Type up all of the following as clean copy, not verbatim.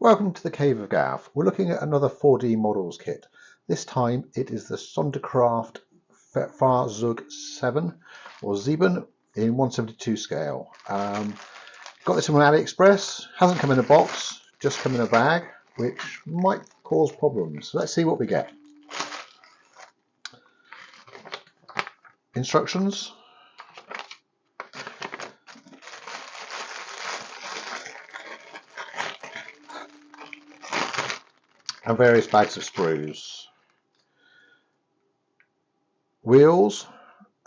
Welcome to the Cave of Gav. We're looking at another 4D models kit. This time it is the Sonderkraft Fahrzeug 7 or 7 in 172 scale. Got this from AliExpress, hasn't come in a box, just come in a bag, which might cause problems. Let's see what we get. Instructions. And various bags of sprues. Wheels,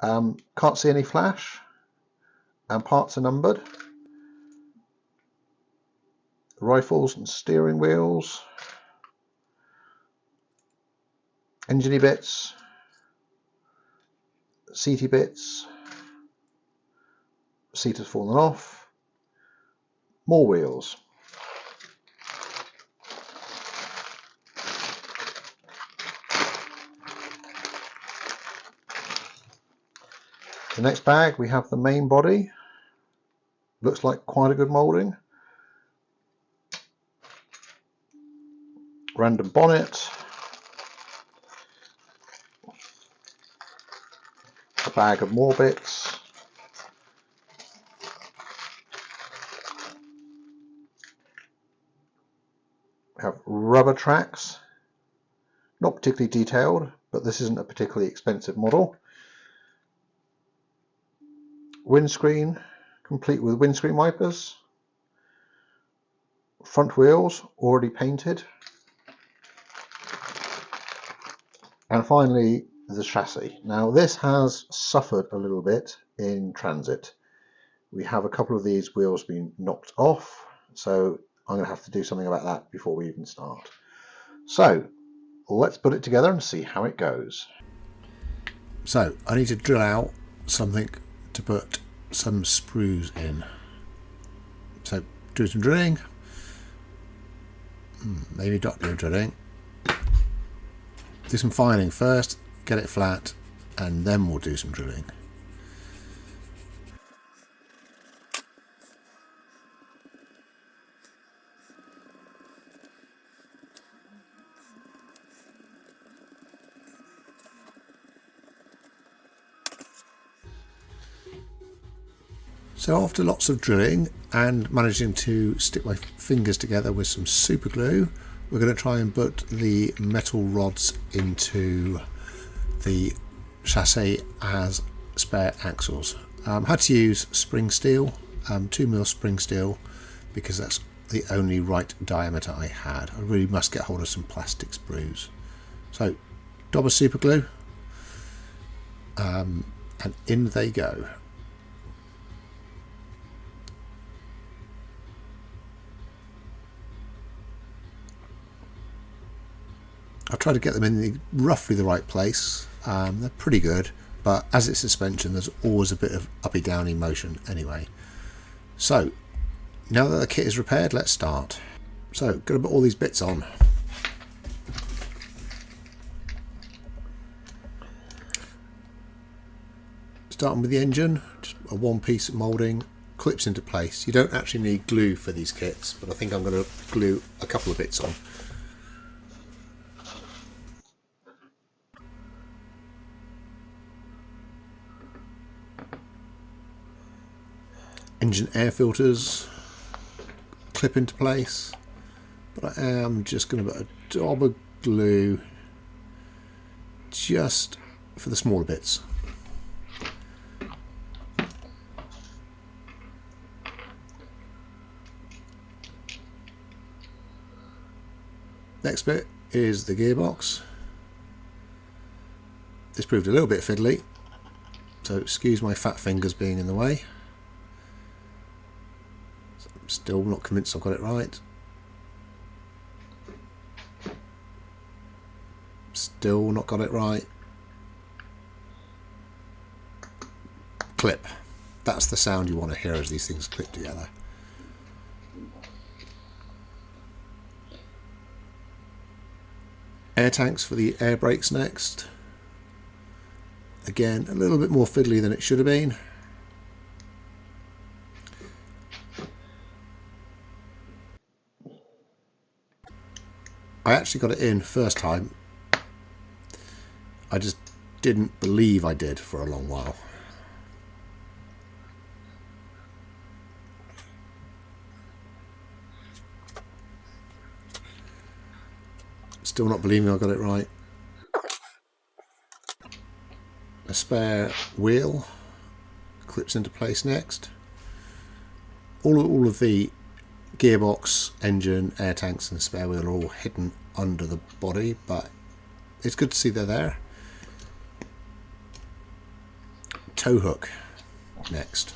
can't see any flash, and parts are numbered. Rifles and steering wheels. Engine bits. Seaty bits. Seat has fallen off. More wheels. The next bag we have the main body. Looks like quite a good moulding. Random bonnet. A bag of more bits. We have rubber tracks. Not particularly detailed, but this isn't a particularly expensive model. Windscreen, complete with windscreen wipers. Front wheels, already painted. And finally, the chassis. Now this has suffered a little bit in transit. We have a couple of these wheels being knocked off, so I'm going to have to do something about that before we even start. So let's put it together and see how it goes. So I need to drill out something to put some sprues in. So do some drilling. Maybe not do drilling. Do some filing first, get it flat, and then we'll do some drilling. So after lots of drilling and managing to stick my fingers together with some super glue, we're going to try and put the metal rods into the chassis as spare axles. Had to use spring steel, 2mm spring steel, because that's the only right diameter I had. I really must get hold of some plastic sprues. So, dob of super glue, and in they go. I try to get them in roughly the right place. They're pretty good, but as it's suspension, there's always a bit of uppy downy motion anyway. So now that the kit is repaired, let's start. So got to put all these bits on. Starting with the engine, just a one-piece moulding, clips into place. You don't actually need glue for these kits, but I think I'm going to glue a couple of bits on. Engine air filters clip into place, but I am just going to put a dob of glue just for the smaller bits. Next bit is the gearbox. This proved a little bit fiddly, so excuse my fat fingers being in the way. Still not convinced I've got it right. Still not got it right. Clip. That's the sound you want to hear as these things clip together. Air tanks for the air brakes next. Again, a little bit more fiddly than it should have been. I actually got it in first time. I just didn't believe I did for a long while. Still not believing I got it right. A spare wheel clips into place next. All of the gearbox, engine, air tanks and spare wheel are all hidden under the body, but it's good to see they're there. Tow hook next.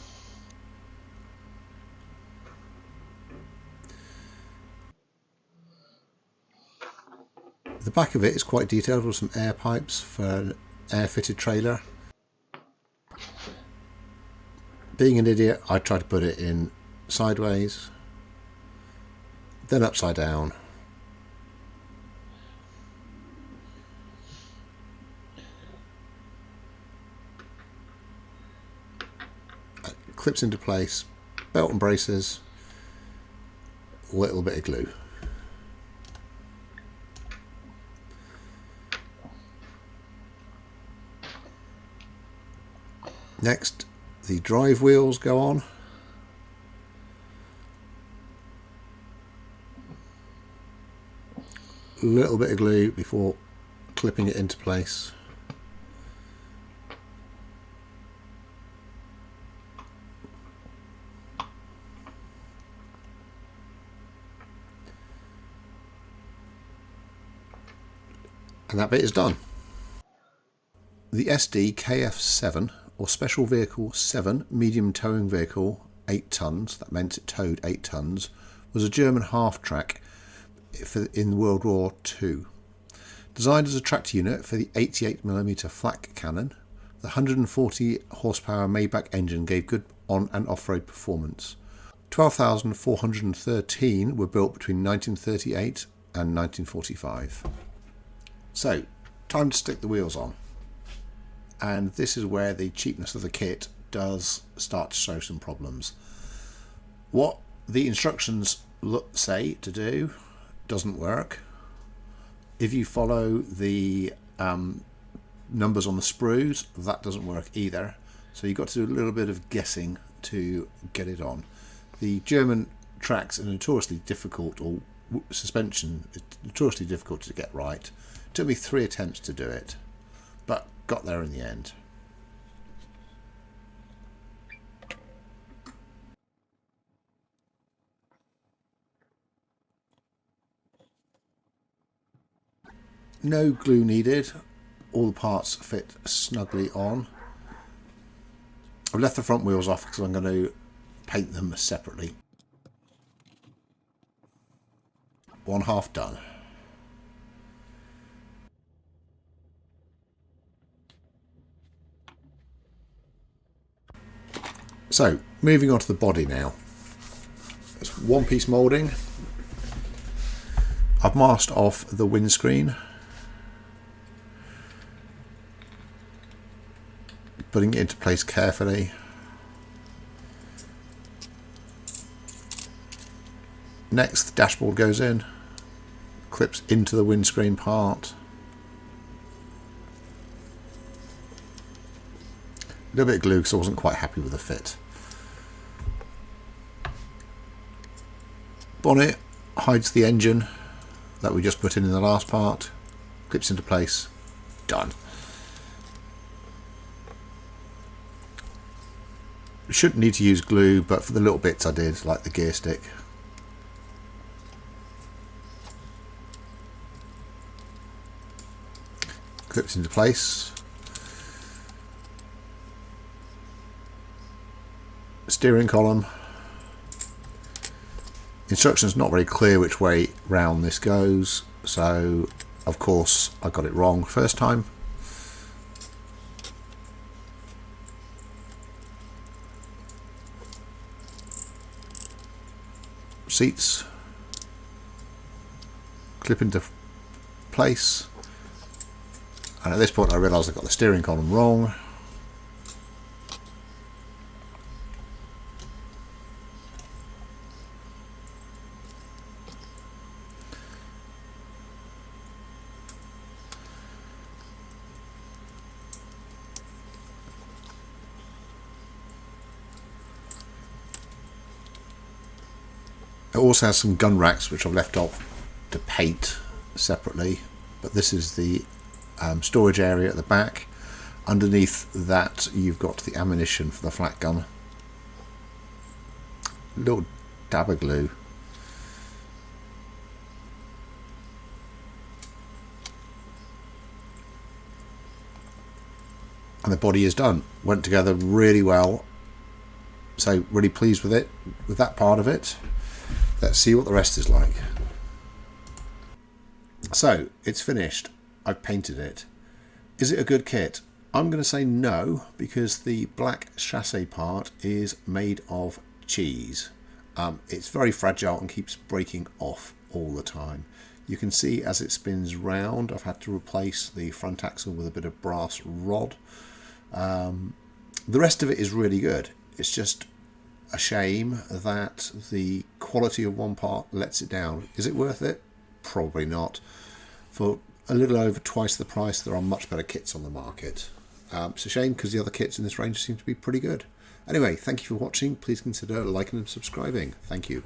The back of it is quite detailed with some air pipes for an air fitted trailer. Being an idiot, I tried to put it in sideways, then upside down. It clips into place, belt and braces, a little bit of glue. Next, the drive wheels go on. A little bit of glue before clipping it into place. And that bit is done. The SD KFZ, or Special Vehicle 7 Medium Towing Vehicle, 8 tonnes, that meant it towed 8 tonnes, was a German half-track in World War II. Designed as a tracked unit for the 88mm flak cannon, the 140 horsepower Maybach engine gave good on and off-road performance. 12,413 were built between 1938 and 1945. So, time to stick the wheels on. And this is where the cheapness of the kit does start to show some problems. What the instructions say to do doesn't work. If you follow the numbers on the sprues, that doesn't work either. So you've got to do a little bit of guessing to get it on. The German tracks are notoriously difficult, or suspension is notoriously difficult to get right. It took me 3 attempts to do it, but got there in the end. No glue needed. All the parts fit snugly on. I've left the front wheels off because I'm going to paint them separately. One half done. So, moving on to the body now. It's one-piece moulding. I've masked off the windscreen, putting it into place carefully. Next, the dashboard goes in, clips into the windscreen part. A little bit of glue because I wasn't quite happy with the fit. Bonnet hides the engine that we just put in the last part, clips into place, done. Shouldn't need to use glue, but for the little bits I did, like the gear stick. Clips into place. Steering column. Instructions not very clear which way round this goes, so of course I got it wrong first time. Seats clip into place, and at this point I realised I got the steering column wrong. It also has some gun racks which I've left off to paint separately, but this is the storage area at the back. Underneath that you've got the ammunition for the flat gun. A little dab of glue. And the body is done. Went together really well. So really pleased with it, with that part of it. Let's see what the rest is like. So it's finished. I've painted it. Is it a good kit? I'm going to say no, because the black chassis part is made of cheese. It's very fragile and keeps breaking off all the time. You can see as it spins round, I've had to replace the front axle with a bit of brass rod. The rest of it is really good. It's just a shame that the quality of one part lets it down. Is it worth it? Probably not. For a little over twice the price, there are much better kits on the market. It's a shame because the other kits in this range seem to be pretty good. Anyway, thank you for watching. Please consider liking and subscribing. Thank you.